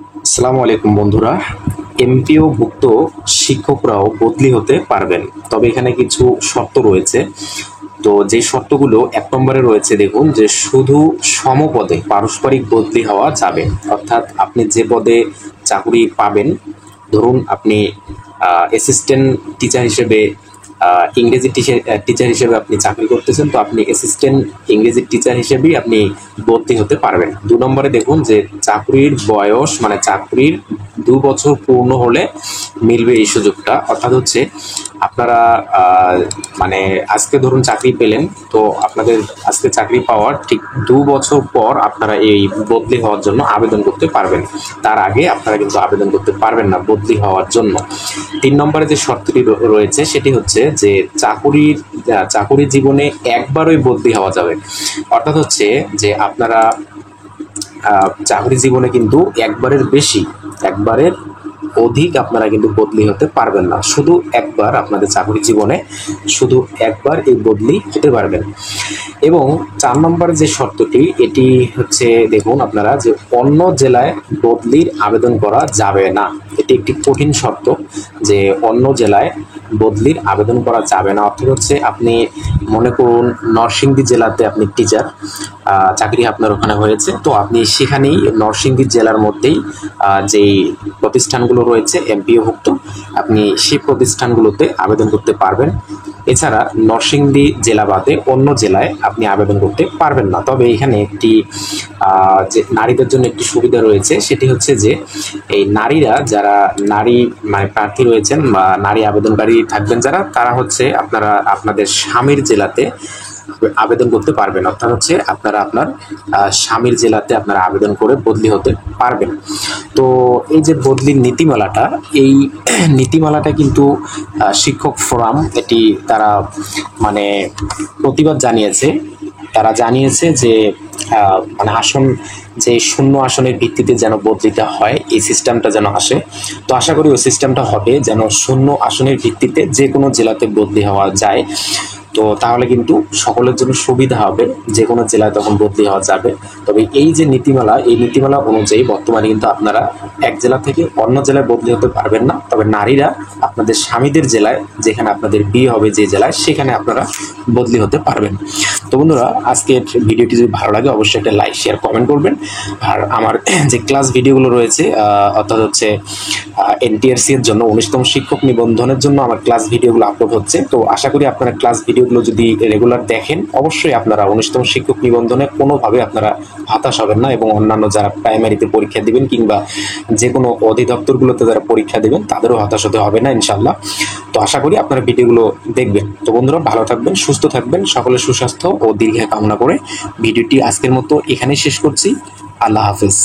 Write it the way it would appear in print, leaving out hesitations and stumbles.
আসসালামু আলাইকুম বন্ধুরা। এমপিও ভুক্ত শিক্ষকরাও বদলি হতে পারবেন, তবে এখানে কিছু শর্ত রয়েছে। তো যে শর্তগুলো 1 নম্বরে রয়েছে, দেখুন যে শুধু সমপদে পারস্পরিক বদলি হওয়া যাবে। অর্থাৎ আপনি যে পদে চাকরি পাবেন, ধরুন আপনি অ্যাসিস্ট্যান্ট টিচার হিসেবে ইংরেজি টিচার হিসেবে আপনি চাকরি করতেছেন, তো আপনি অ্যাসিস্ট্যান্ট ইংরেজি টিচার হিসেবেই আপনি ভর্তি হতে পারবেন। 2 নম্বরে দেখুন যে চাকরির বয়স, মানে চাকরির 2 বছর পূর্ণ হলে মিলবে এই সুযোগটা। অর্থাৎ হচ্ছে আপনারা মানে আজকে ধরুন চাকরি পেলেন, তো আপনাদের আজকে চাকরি পাওয়ার ঠিক 2 বছর পর আপনারা এই বদলি হওয়ার জন্য আবেদন করতে পারবেন। তার আগে আপনারা কিন্তু আবেদন করতে পারবেন না বদলি হওয়ার জন্য। 3 নম্বরে যে শর্তটি রয়েছে সেটি হচ্ছে যে চাকুরি জীবনে একবারই বদলি হওয়া যাবে। অর্থাৎ হচ্ছে যে আপনারা চাকরি জীবনে কিন্তু একবারের অধিক আপনারা কিন্তু বদলি হতে পারবেন না। শুধু একবার আপনাদের চাকরি জীবনে শুধু একবার এই বদলি হতে পারবেন। এবং 4 নম্বর যে শর্তটি, এটি হচ্ছে দেখুন আপনারা যে অন্য জেলায় বদলির আবেদন করা যাবে না। এটি একটি কঠিন শর্ত যে অন্য জেলায় বদলির আবেদন করা যাবে না। অর্থাৎ হচ্ছে আপনি মনে করুন নরসিংদী জেলাতে আপনি টিচার চাকরি আপনার ওখানে হয়েছে, তো আপনি সেখানেই নরসিংদী জেলার মধ্যেই যেই প্রতিষ্ঠানগুলো রয়েছে এমপিওভুক্ত, আপনি সেই প্রতিষ্ঠানগুলোতে আবেদন করতে পারবেন। এছাড়া নরসিংদী জেলা বাদে অন্য জেলায় আপনি আবেদন করতে পারবেন না। তবে এখানে একটি যে নারীদের জন্য একটি সুবিধা রয়েছে, সেটি হচ্ছে যে এই নারীরা যারা নারী মানে প্রার্থী রয়েছেন বা নারী আবেদনকারী থাকবেন যারা, তারা হচ্ছে আপনারা আপনাদের স্বামীর জেলাতে আবেদন করতে পারবেন। অর্থাৎ হচ্ছে আপনারা আপনার স্বামীর জেলাতে আপনারা আবেদন করে বদলি হতে পারবেন। তো এই যে বদলির নীতিমালাটা, এই নীতিমালাটা কিন্তু শিক্ষক ফোরাম এটি তারা মানে প্রতিবাদ জানিয়েছে। তারা জানিয়েছে যে মানে যে শূন্য আসনের ভিত্তিতে যেন বদলিটা হয়, এই সিস্টেমটা যেন আসে। তো আশা করি ওই সিস্টেমটা হবে, যেন শূন্য আসনের ভিত্তিতে যে কোনো জেলাতে বদলি হওয়া যায়। তো তাহলে কিন্তু সকলের জন্য সুবিধা হবে, যে কোনো জেলায় তখন বদলি হওয়া যাবে। তবে এই যে নীতিমালা, এই নীতিমালা অনুযায়ী বর্তমানে কিন্তু আপনারা এক জেলা থেকে অন্য জেলায় বদলি হতে পারবেন না। তবে নারীরা আপনাদের স্বামীদের জেলায়, যেখানে আপনাদের বিয়ে হবে যে জেলায়, সেখানে আপনারা বদলি হতে পারবেন। তো বন্ধুরা, আজকের ভিডিওটি যদি ভালো লাগে অবশ্যই একটা লাইক, শেয়ার, কমেন্ট করবেন। আর আমার যে ক্লাস ভিডিওগুলো রয়েছে, অর্থাৎ হচ্ছে এনটিআরসি এর জন্য 19তম শিক্ষক নিবন্ধনের জন্য আমার ক্লাস ভিডিওগুলো আপলোড হচ্ছে। তো আশা করি আপনারা ক্লাস ভিডিওগুলো যদি রেগুলার দেখেন, অবশ্যই আপনারা 19তম শিক্ষক নিবন্ধনে কোনোভাবে আপনারা হতাশ হবেন না। এবং অন্যান্য যারা প্রাইমারিতে পরীক্ষা দিবেন কিংবা যে কোনো অধিদপ্তরগুলোতে যারা পরীক্ষা দেবেন, তাদেরও হতাশ হতে হবে না ইনশাল্লাহ। তো আশা করি আপনারা ভিডিওগুলো দেখবেন। তো বন্ধুরা, ভালো থাকবেন, সুস্থ থাকবেন, সকলের সুস্বাস্থ্য ও দীর্ঘায়ু কামনা করে ভিডিওটি আজকের মতো এখানেই শেষ করছি। আল্লাহ হাফেজ।